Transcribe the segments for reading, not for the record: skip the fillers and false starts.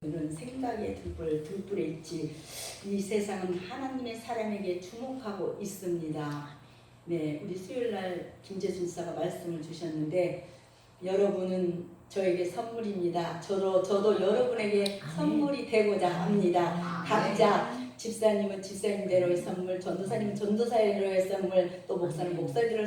는 생각의 등불에 있지. 이 세상은 하나님의 사람에게 주목하고 있습니다. 네, 우리 수요일날 김재순 씨가 말씀을 주셨는데 여러분은 저에게 선물입니다. 저도 여러분에게 선물이 되고자 합니다. 각자 집사님은 집사님대로의 선물, 전도사님은 전도사대로의 선물, 또 목사는 목사대로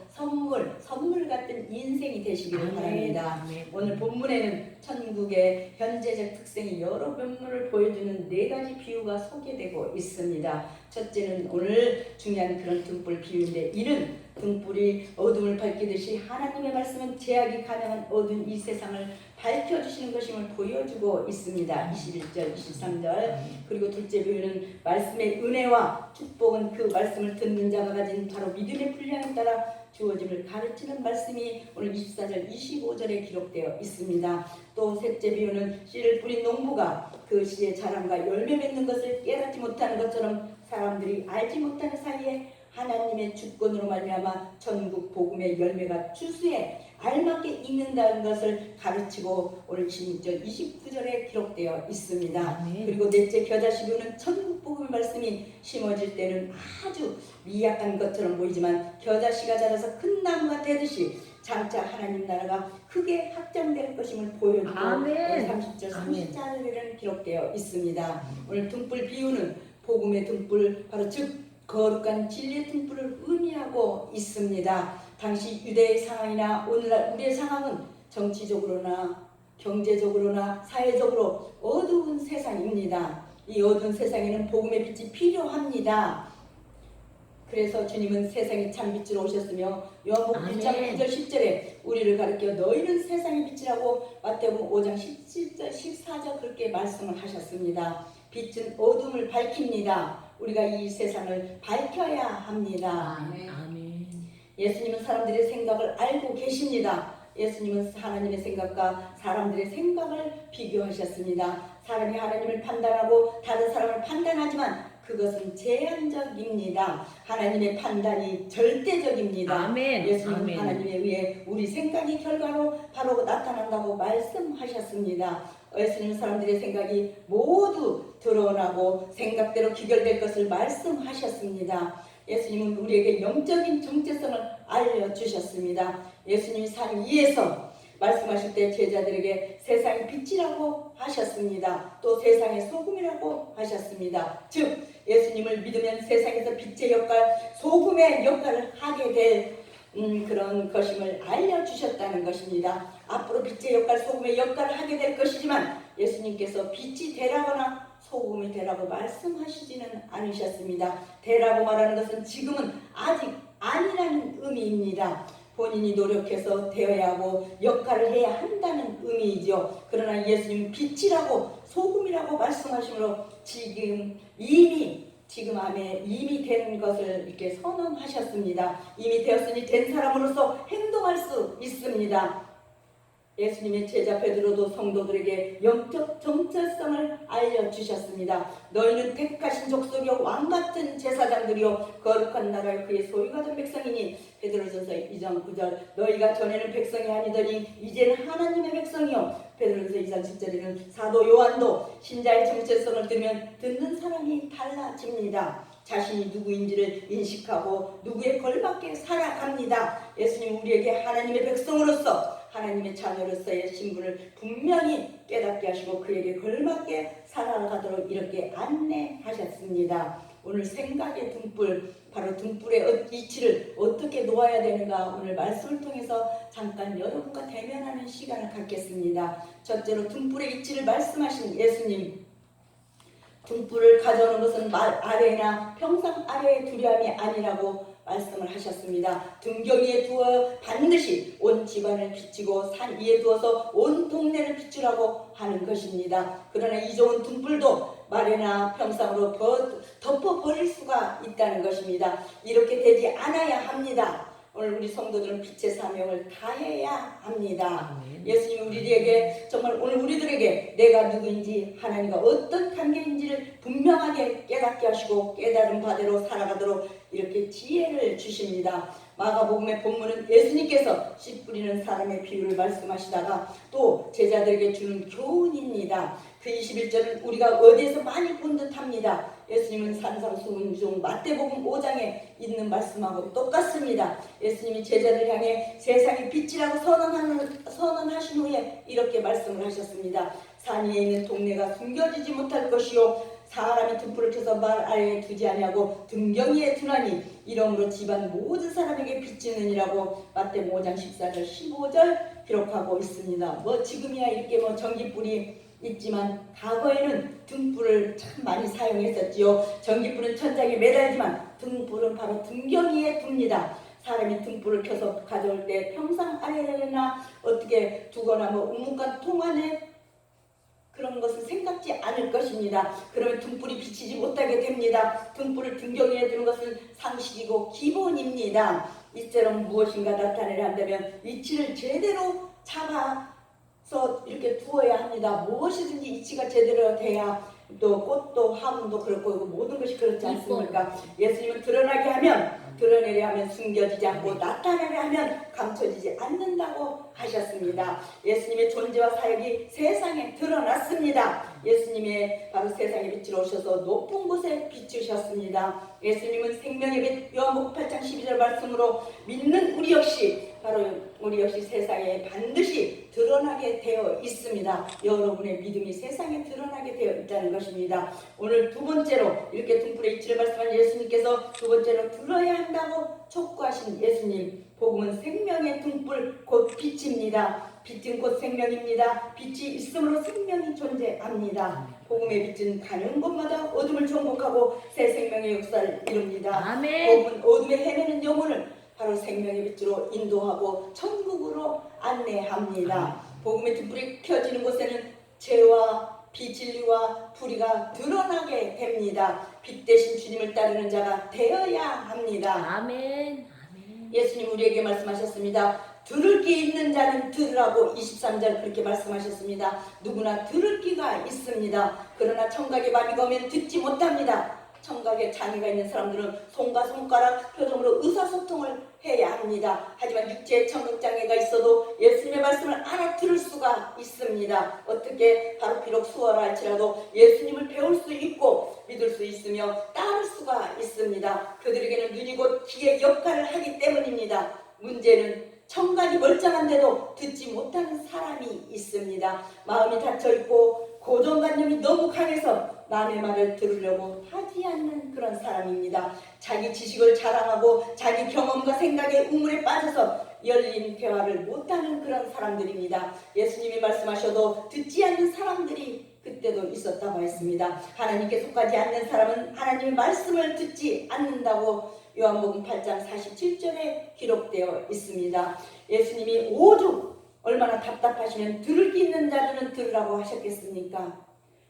선물 같은 인생이 되시기를 바랍니다. 오늘 본문에는 천국의 현재적 특성이 여러 면모를 보여주는 4가지 비유가 소개되고 있습니다. 첫째는 오늘 중요한 그런 등불 비유인데, 이는 등불이 어둠을 밝히듯이 하나님의 말씀은 제약이 가능한 어두운 이 세상을 밝혀주시는 것임을 보여주고 있습니다. 21절, 23절. 그리고 둘째 비유는 말씀의 은혜와 축복은 그 말씀을 듣는 자가 가진 바로 믿음의 분량에 따라 주어짐을 가르치는 말씀이 오늘 24절, 25절에 기록되어 있습니다. 또 셋째 비유는 씨를 뿌린 농부가 그 씨의 자람과 열매 맺는 것을 깨닫지 못하는 것처럼 사람들이 알지 못하는 사이에 하나님의 주권으로 말미암아 천국 복음의 열매가 추수에 알맞게 익는다는 것을 가르치고 오늘 26절, 29절에 기록되어 있습니다. 그리고 넷째 겨자씨 비유는 천국 복음의 말씀이 심어질 때는 아주 미약한 것처럼 보이지만 겨자씨가 자라서 큰 나무가 되듯이 장차 하나님 나라가 크게 확장될 것임을 보여주고 30절, 30절에는 기록되어 있습니다. 오늘 등불 비유는 복음의 등불, 바로 즉 거룩한 진리의 등불을 의미하고 있습니다. 당시 유대의 상황이나 오늘날 우리의 상황은 정치적으로나 경제적으로나 사회적으로 어두운 세상입니다. 이 어두운 세상에는 복음의 빛이 필요합니다. 그래서 주님은 세상의 참 빛으로 오셨으며 요한복음 1장 9절 10절에 우리를 가르쳐 너희는 세상의 빛이라고 마태복음 5장 17절 14절 그렇게 말씀을 하셨습니다. 빛은 어둠을 밝힙니다. 우리가 이 세상을 밝혀야 합니다. 아멘. 예수님은 사람들의 생각을 알고 계십니다. 예수님은 하나님의 생각과 사람들의 생각을 비교하셨습니다. 사람이 하나님을 판단하고 다른 사람을 판단하지만 그것은 제한적입니다. 하나님의 판단이 절대적입니다. 아멘. 예수님은 하나님에 의해 우리 생각이 결과로 바로 나타난다고 말씀하셨습니다. 예수님은 사람들의 생각이 모두 드러나고 생각대로 기결될 것을 말씀하셨습니다. 예수님은 우리에게 영적인 정체성을 알려주셨습니다. 예수님이 산 위에서 말씀하실 때 제자들에게 세상의 빛이라고 하셨습니다. 또 세상의 소금이라고 하셨습니다. 즉 예수님을 믿으면 세상에서 빛의 역할, 소금의 역할을 하게 될 그런 것임을 알려주셨다는 것입니다. 앞으로 빛의 역할, 소금의 역할을 하게 될 것이지만 예수님께서 빛이 되라거나 소금이 되라고 말씀하시지는 않으셨습니다. 되라고 말하는 것은 지금은 아직 아니라는 의미입니다. 본인이 노력해서 되어야 하고 역할을 해야 한다는 의미이죠. 그러나 예수님은 빛이라고 소금이라고 말씀하시므로 지금 안에 이미 된 것을 이렇게 선언하셨습니다. 이미 되었으니 된 사람으로서 행동할 수 있습니다. 예수님의 제자 베드로도 성도들에게 영적 정체성을 알려주셨습니다. 너희는 택하신 족속이요 왕같은 제사장들이요 거룩한 나라의 그의 소유가 된 백성이니 베드로전서 2장 9절 너희가 전에는 백성이 아니더니 이제는 하나님의 백성이요 베드로전서 2장 10절에는 사도 요한도 신자의 정체성을 들으면 듣는 사람이 달라집니다. 자신이 누구인지를 인식하고 누구에 걸맞게 살아갑니다. 예수님 우리에게 하나님의 백성으로서 하나님의 자녀로서의 신분을 분명히 깨닫게 하시고 그에게 걸맞게 살아가도록 이렇게 안내하셨습니다. 오늘 생각의 등불, 바로 등불의 이치를 어떻게 놓아야 되는가 오늘 말씀을 통해서 잠깐 여러분과 대면하는 시간을 갖겠습니다. 첫째로 등불의 이치를 말씀하신 예수님, 등불을 가져오는 것은 말 아래나 평상 아래의 두려움이 아니라고 말씀을 하셨습니다. 등경 위에 두어 반드시 온 집안을 비추고 산 위에 두어서 온 동네를 비추라고 하는 것입니다. 그러나 이 좋은 등불도 말이나 평상으로 덮어버릴 수가 있다는 것입니다. 이렇게 되지 않아야 합니다. 오늘 우리 성도들은 빛의 사명을 다해야 합니다. 예수님이 우리에게 정말 오늘 우리들에게 내가 누구인지 하나님과 어떤 관계인지를 분명하게 깨닫게 하시고 깨달은 바대로 살아가도록 이렇게 지혜를 주십니다. 마가복음의 본문은 예수님께서 씨 뿌리는 사람의 비유를 말씀하시다가 또 제자들에게 주는 교훈입니다. 그 21절은 우리가 어디에서 많이 본 듯합니다. 예수님은 산상수훈 중 마태복음 5장에 있는 말씀하고 똑같습니다. 예수님이 제자들 향해 세상의 빛이라고 선언하신 후에 이렇게 말씀을 하셨습니다. 산 위에 있는 동네가 숨겨지지 못할 것이요 사람이 등불을 켜서 말 아래에 두지 아니하고 등경 위에 두나니 이러므로 집안 모든 사람에게 비치느니라고 마태복음 5장 14절 15절 기록하고 있습니다. 지금이야 이렇게 전기불이 있지만 과거에는 등불을 참 많이 사용했었지요. 전기불은 천장에 매달지만 등불은 바로 등경 위에 둡니다. 사람이 등불을 켜서 가져올 때 평상 아래나 어떻게 두거나 우문관 통 안에 그런 것을 생각지 않을 것입니다. 그러면 등불이 비치지 못하게 됩니다. 등불을 등경 위에 두는 것은 상식이고 기본입니다. 이처럼 무엇인가 나타내려 한다면 위치를 제대로 잡아서 이렇게 두어야 합니다. 무엇이든지 위치가 제대로 돼야 또 꽃도 화분도 그럴 거고 모든 것이 그렇지 않습니까? 예수님은 드러나게 하면 드러내려 하면 숨겨지지 않고 나타내려 하면 감춰지지 않는다고 하셨습니다. 예수님의 존재와 사역이 세상에 드러났습니다. 예수님의 바로 세상에 빛으로 오셔서 높은 곳에 비추셨습니다. 예수님은 생명의 빛 요한복음 8장 12절 말씀으로 믿는 우리 역시 세상에 반드시 드러나게 되어 있습니다. 여러분의 믿음이 세상에 드러나게 되어 있다는 것입니다. 오늘 두 번째로 이렇게 등불의 이치를 말씀한 예수님께서 두 번째로 들어야 한다고 촉구하신 예수님. 복음은 생명의 등불 곧 빛입니다. 빛은 곧 생명입니다. 빛이 있으므로 생명이 존재합니다. 복음의 빛은 가는 곳마다 어둠을 정복하고 새 생명의 역사를 이룹니다. 아멘. 복음은 어둠에 헤매는 영혼을 바로 생명의 빛으로 인도하고 천국으로 안내합니다. 복음의 등불이 켜지는 곳에는 죄와 비진리와 불의가 드러나게 됩니다. 빛 대신 주님을 따르는 자가 되어야 합니다. 아멘. 예수님 우리에게 말씀하셨습니다. 들을 귀 있는 자는 들으라고 23절 그렇게 말씀하셨습니다. 누구나 들을 귀가 있습니다. 그러나 청각에 마비가 오면 듣지 못합니다. 청각에 장애가 있는 사람들은 손과 손가락 표정으로 의사소통을 해야 합니다. 하지만 육체에 청각장애가 있어도 예수님의 말씀을 알아들을 수가 있습니다. 어떻게? 바로 비록 수어라 할지라도 예수님을 배울 수 있고 믿을 수 있으며 따를 수가 있습니다. 그들에게는 눈이 곧 귀의 역할을 하기 때문입니다. 문제는 청각이 멀쩡한데도 듣지 못하는 사람이 있습니다. 마음이 닫혀있고 고정관념이 너무 강해서 남의 말을 들으려고 하지 않는 그런 사람입니다. 자기 지식을 자랑하고 자기 경험과 생각의 우물에 빠져서 열린 대화를 못하는 그런 사람들입니다. 예수님이 말씀하셔도 듣지 않는 사람들이 그때도 있었다고 했습니다. 하나님께 속하지 않는 사람은 하나님의 말씀을 듣지 않는다고 요한복음 8장 47절에 기록되어 있습니다. 예수님이 오죽 얼마나 답답하시면 들을 귀 있는 자들은 들으라고 하셨겠습니까?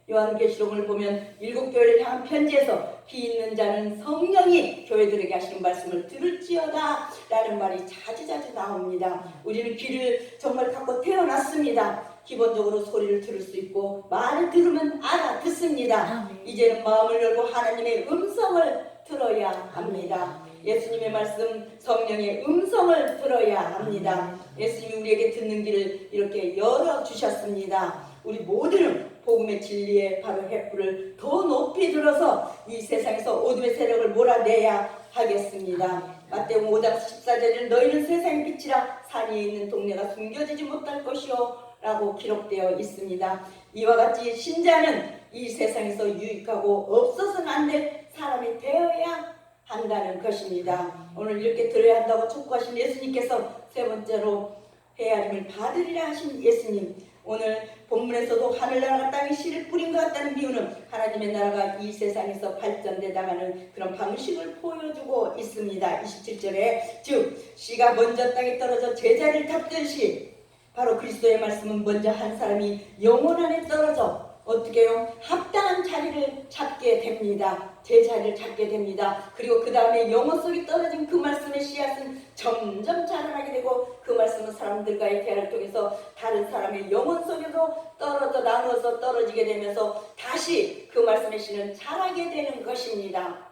요한계시록을 보면 7교회를 향한 편지에서 귀 있는 자는 성령이 교회들에게 하시는 말씀을 들을지어다 라는 말이 자주자주 나옵니다. 우리는 귀를 정말 갖고 태어났습니다. 기본적으로 소리를 들을 수 있고 말을 들으면 알아듣습니다. 이제는 마음을 열고 하나님의 음성을 들어야 합니다. 예수님의 말씀, 성령의 음성을 들어야 합니다. 예수님이 우리에게 듣는 길을 이렇게 열어주셨습니다. 우리 모두는 복음의 진리에 바로 횃불을 더 높이 들어서 이 세상에서 어둠의 세력을 몰아내야 하겠습니다. 마태복음 5장 14절에는 너희는 세상의 빛이라 산 위에 있는 동네가 숨겨지지 못할 것이요 라고 기록되어 있습니다. 이와 같이 신자는 이 세상에서 유익하고 없어서는 안 될 사람이 되어야 한다는 것입니다. 오늘 이렇게 들어야 한다고 촉구하신 예수님께서 세 번째로 헤아림을 받으리라 하신 예수님. 오늘 본문에서도 하늘나라가 땅에 씨를 뿌린 것 같다는 비유는 하나님의 나라가 이 세상에서 발전돼 나가는 그런 방식을 보여주고 있습니다. 27절에 즉 씨가 먼저 땅에 떨어져 제자리를 잡듯이 바로 그리스도의 말씀은 먼저 한 사람이 영혼 안에 떨어져 어떻게 해요? 합당한 자리를 잡게 됩니다. 제 자리를 잡게 됩니다. 그리고 그 다음에 영혼 속에 떨어진 그 말씀의 씨앗은 점점 자라나게 되고 그 말씀은 사람들과의 대화를 통해서 다른 사람의 영혼 속에서 떨어져 나누어서 떨어지게 되면서 다시 그 말씀의 씨는 자라게 되는 것입니다.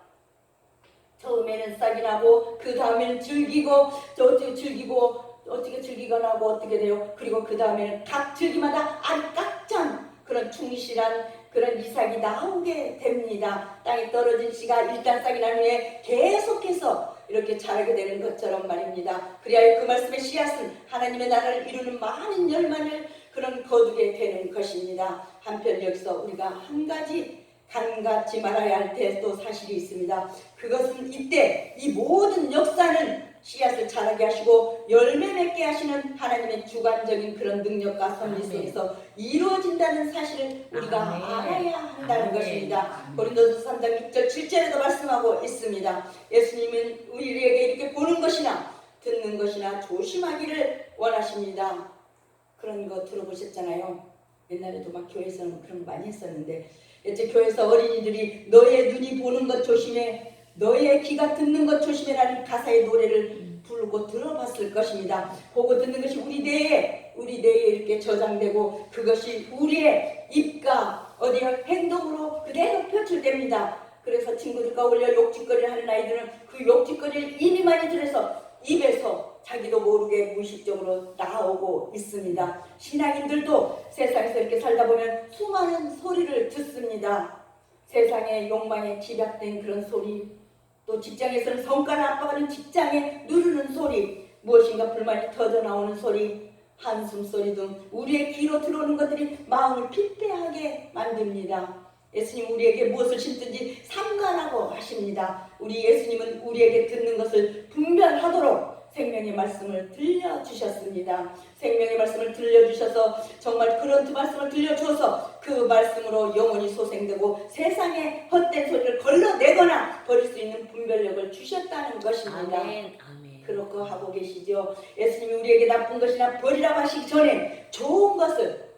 처음에는 싹이 나고 그 다음에는 즐기고 저 어떻게 즐기고 어떻게 즐기가 나고 어떻게 돼요. 그리고 그 다음에는 각 즐기마다 알이 꽉 찬 그런 충실한 그런 이삭이 나오게 됩니다. 땅에 떨어진 씨가 일단 싹이 난 후에 계속해서 이렇게 자라게 되는 것처럼 말입니다. 그리하여 그 말씀의 씨앗은 하나님의 나라를 이루는 많은 열매를 그런 거두게 되는 것입니다. 한편 여기서 우리가 한 가지 갖지 말아야 할 때도 사실이 있습니다. 그것은 이때 이 모든 역사는 씨앗을 자라게 하시고 열매 맺게 하시는 하나님의 주관적인 그런 능력과 섭리 속에서 이루어진다는 사실을 우리가 알아야 한다는 것입니다. 고린도서 3장 6절 7절에도 말씀하고 있습니다. 예수님은 우리에게 이렇게 보는 것이나 듣는 것이나 조심하기를 원하십니다. 그런 거 들어보셨잖아요. 옛날에도 막 교회에서는 그런 거 많이 했었는데 이제 교회에서 어린이들이 너의 눈이 보는 것 조심해 너의 귀가 듣는 것 조심해라는 가사의 노래를 부르고 들어봤을 것입니다. 보고 듣는 것이 우리 뇌에 이렇게 저장되고 그것이 우리의 입과 어디에 행동으로 그대로 표출됩니다. 그래서 친구들과 어울려 욕짓거리를 하는 아이들은 그 욕짓거리를 입이 많이 들어서 입에서 자기도 모르게 무의식적으로 나오고 있습니다. 신앙인들도 세상에서 이렇게 살다 보면 수많은 소리를 듣습니다. 세상의 욕망에 집약된 그런 소리, 또 직장에서는 성과를 압박하는 직장에 누르는 소리, 무엇인가 불만이 터져 나오는 소리, 한숨 소리 등 우리의 귀로 들어오는 것들이 마음을 피폐하게 만듭니다. 예수님 우리에게 무엇을 심든지 삼가라고 하십니다. 우리 예수님은 우리에게 듣는 것을 분별하도록 생명의 말씀을 들려주셨습니다. 생명의 말씀을 들려주셔서 정말 그런 말씀을 들려주어서 그 말씀으로 영혼이 소생되고 세상에 헛된 소리를 걸러내거나 버릴 수 있는 분별력을 주셨다는 것입니다. 아멘. 그렇게 하고 계시죠. 예수님이 우리에게 나쁜 것이나 버리라고 하시기 전에 좋은 것을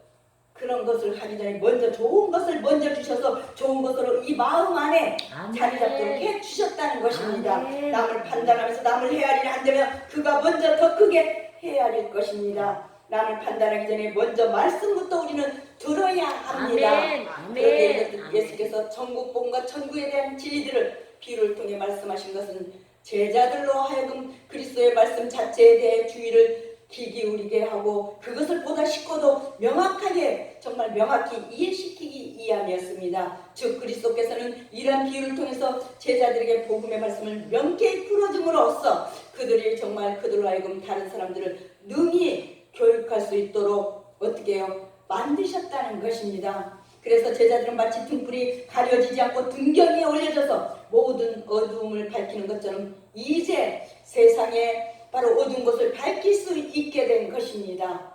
그런 것을 하기 전에 먼저 좋은 것을 먼저 주셔서 좋은 것으로 이 마음 안에 자리 잡도록 해주셨다는 것입니다. 아멘. 남을 판단하면서 남을 헤아리려 한다면 그가 먼저 더 크게 헤아릴 것입니다. 남을 판단하기 전에 먼저 말씀부터 우리는 들어야 합니다. 그런데 예수께서 천국 복음과 천국에 대한 진리들을 비유를 통해 말씀하신 것은 제자들로 하여금 그리스도의 말씀 자체에 대해 주의를 기울이게 하고 그것을 보다 쉽고도 명확하게 정말 명확히 이해시키기 위함이었습니다. 즉 그리스도께서는 이러한 비유를 통해서 제자들에게 복음의 말씀을 명쾌히 풀어줌으로써 그들이 정말 그들로 하여금 다른 사람들을 능히 교육할 수 있도록 어떻게 해요? 만드셨다는 것입니다. 그래서 제자들은 마치 등불이 가려지지 않고 등경에 올려져서 모든 어두움을 밝히는 것처럼 이제 세상에 바로 어두운 것을 밝힐 수 있게 된 것입니다.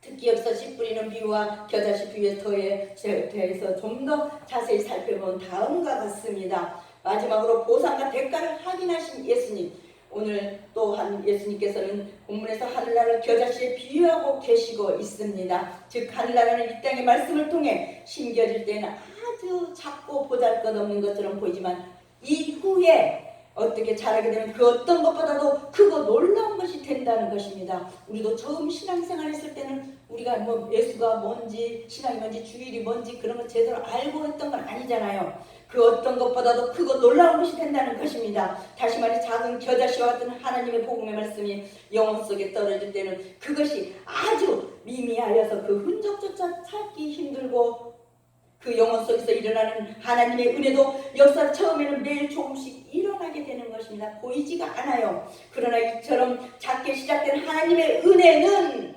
특히 여기서 씨 뿌리는 비유와 겨자씨 비유에 더해서 좀 더 자세히 살펴본 다음과 같습니다. 마지막으로 보상과 대가를 확인하신 예수님. 오늘 또한 예수님께서는 본문에서 하늘나라를 겨자씨에 비유하고 계시고 있습니다. 즉 하늘나라는 이 땅의 말씀을 통해 심겨질 때는 아주 작고 보잘것없는 것처럼 보이지만 이후에 어떻게 자라게 되면 그 어떤 것보다도 크고 놀라운 것이 된다는 것입니다. 우리도 처음 신앙생활 했을 때는 우리가 뭐 예수가 뭔지 신앙이 뭔지 주일이 뭔지 그런 거 제대로 알고 했던 건 아니잖아요. 그 어떤 것보다도 크고 놀라운 것이 된다는 것입니다. 다시 말해 작은 겨자씨와 같은 하나님의 복음의 말씀이 영혼 속에 떨어질 때는 그것이 아주 미미하여서 그 흔적조차 찾기 힘들고 그 영혼 속에서 일어나는 하나님의 은혜도 역사 처음에는 매일 조금씩 일어나게 되는 것입니다. 보이지가 않아요. 그러나 이처럼 작게 시작된 하나님의 은혜는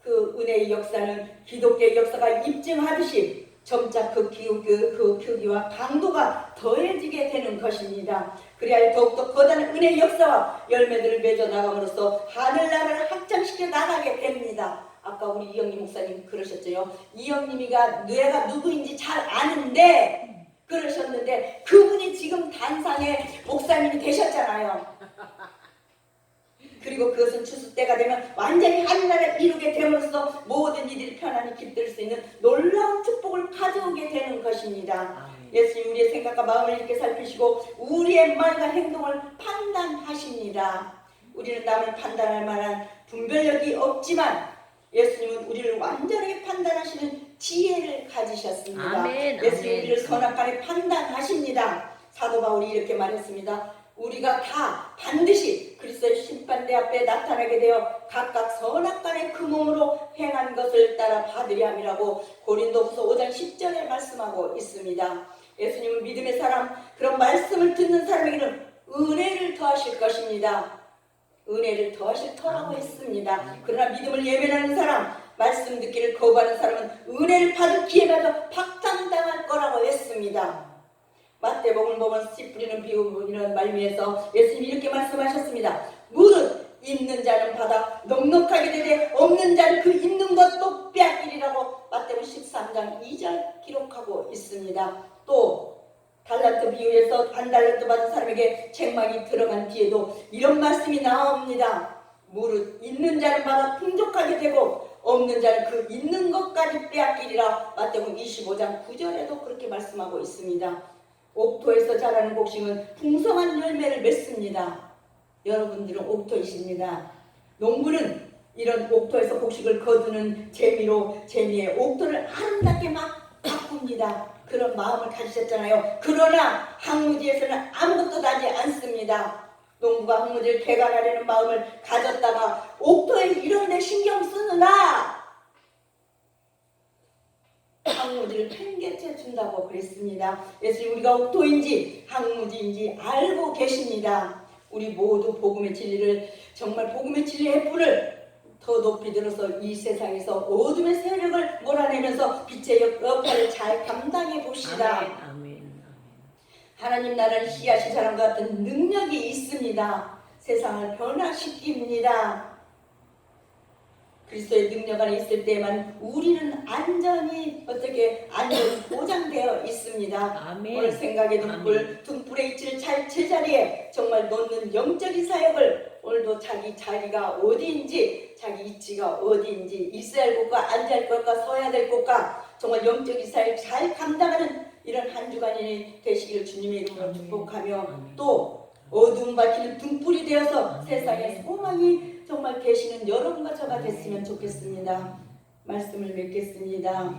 그 은혜의 역사는 기독교의 역사가 입증하듯이 점차 그 크기와 강도가 더해지게 되는 것입니다. 그래야 더욱더 거대한 은혜의 역사와 열매들을 맺어 나감으로써 하늘나라를 확장시켜 나가게 됩니다. 아까 우리 이영림 목사님 그러셨죠. 이영림이가 내가 누구인지 잘 아는데 그러셨는데 그분이 지금 단상에 목사님이 되셨잖아요. 그리고 그것은 추수 때가 되면 완전히 하늘나라를 이루게 됨으로써 모든 이들이 편안히 깃들 수 있는 놀라운 축복을 가져오게 되는 것입니다. 예수님 우리의 생각과 마음을 이렇게 살피시고 우리의 말과 행동을 판단하십니다. 우리는 남을 판단할 만한 분별력이 없지만 예수님은 우리를 완전하게 판단하시는 지혜를 가지셨습니다. 예수님 우리를 선악간에 판단하십니다. 사도 바울이 이렇게 말했습니다. 우리가 다 반드시 그리스도의 심판대 앞에 나타나게 되어 각각 선악간의 그 몸으로 행한 것을 따라 받으려 함이라고 고린도후서 5장 10절에 말씀하고 있습니다. 예수님은 믿음의 사람, 그런 말씀을 듣는 사람에게는 은혜를 더하실 것입니다. 은혜를 더하실 터라고 했습니다. 그러나 믿음을 예면하는 사람, 말씀 듣기를 거부하는 사람은 은혜를 받을 기회마저 박탈당할 거라고 했습니다. 마태복음을 보면 씨 뿌리는 비유이라는 말미에서 예수님이 이렇게 말씀하셨습니다. 무릇 있는 자는 받아 넉넉하게 되되 없는 자는 그 있는 것도 빼앗기리라고 마태복음 13장 2절 기록하고 있습니다. 또 달란트 비유에서 한 달란트 받은 사람에게 책망이 들어간 뒤에도 이런 말씀이 나옵니다. 무릇 있는 자는 받아 풍족하게 되고 없는 자는 그 있는 것까지 빼앗기리라. 마태복음 25장 9절에도 그렇게 말씀하고 있습니다. 옥토에서 자라는 곡식은 풍성한 열매를 맺습니다. 여러분들은 옥토이십니다. 농부는 이런 옥토에서 곡식을 거두는 재미에 옥토를 아름답게 막 가꿉니다. 그런 마음을 가지셨잖아요. 그러나 항무지에서는 아무것도 나지 않습니다. 농부가 항무지를 개간하려는 마음을 가졌다가 옥토에 이런 데 신경 쓰느라 항무지를 팽개쳐 준다고 그랬습니다. 예수님 우리가 옥토인지 항무지인지 알고 계십니다. 우리 모두 복음의 진리를, 정말 복음의 진리의 뿔을 더 높이 들어서 이 세상에서 어둠의 세력을 몰아내면서 빛의 역할을 잘 감당해 봅시다. 아멘. 하나님 나라를 씨앗이 자란 것 같은 능력이 있습니다. 세상을 변화시킵니다. 그리스도의 능력 안에 있을 때만 우리는 안전히 보장되어 있습니다. 아멘. 오늘 생각의 등불의 위치를 잘 제자리에 정말 놓는 영적인 사역을 오늘도 자기 자리가 어디인지, 자기 위치가 어디인지, 있어야 할 곳과 앉아야 할 곳과 서야 될 곳과 정말 영적인 사역 잘 감당하는 이런 한 주간이 되시기를 주님의 이름으로 축복하며 또 어두움 밝히는 등불이 되어서 세상에 소망이 정말 되시는 여러분과 저가 됐으면 좋겠습니다. 말씀을 맺겠습니다.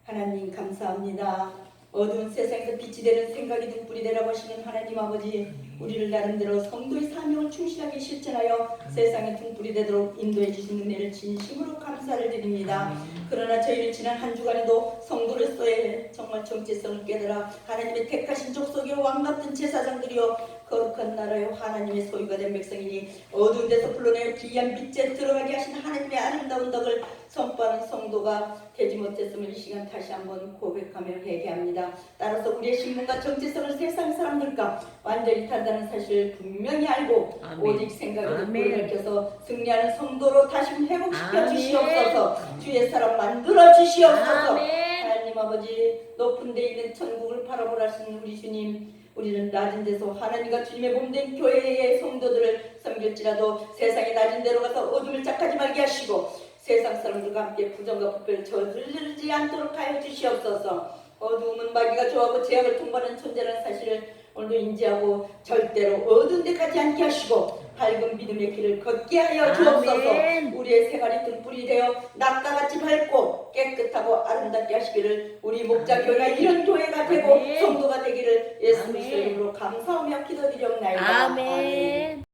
하나님 감사합니다. 어두운 세상에서 빛이 되는 생각이 등불이 되라고 하시는 하나님 아버지, 우리를 나름대로 성도의 사명을 충실하게 실천하여 세상의 등불이 되도록 인도해 주신 은혜를 진심으로 감사를 드립니다. 그러나 저희는 지난 한 주간에도 성도로서의 정말 정체성을 깨달아 하나님의 택하신 족속이요 왕같은 제사장들이요 거룩한 나라요 하나님의 소유가 된 백성이니 어두운 데서 불러내어 귀한 빛에 들어가게 하신 하나님의 아름다운 덕을 선포하는 성도가 되지 못했음을 이 시간 다시 한번 고백하며 회개합니다. 따라서 우리의 신분과 정체성을 세상 사람들과 완전히 다르다는 사실을 분명히 알고 오직 생각으로 불을 밝혀서 승리하는 성도로 다시 회복시켜 주시옵소서. 주의 사람 만들어 주시옵소서. 하나님 아버지, 높은 데 있는 천국을 바라보라시는 우리 주님, 우리는 낮은 데서 하나님과 주님의 몸된 교회의 성도들을 섬길지라도 세상의 낮은 데로 가서 어둠을 착하지 말게 하시고 세상 사람들과 함께 부정과 부패를 저지르지 않도록 하여 주시옵소서. 어두움은 마귀가 좋아하고 죄악을 통과하는 존재라는 사실을 오늘도 인지하고 절대로 어두운 데 가지 않게 하시고 밝은 믿음의 길을 걷게 하여 주옵소서. 우리의 생활이 등불이 되어 낮과 같이 밝고 깨끗하고 아름답게 하시기를 우리 목자교회가 이런 교회가 되고 성도가 되기를 예수 그리스도 이름으로 감사하며 기도드리옵나이다. 아멘.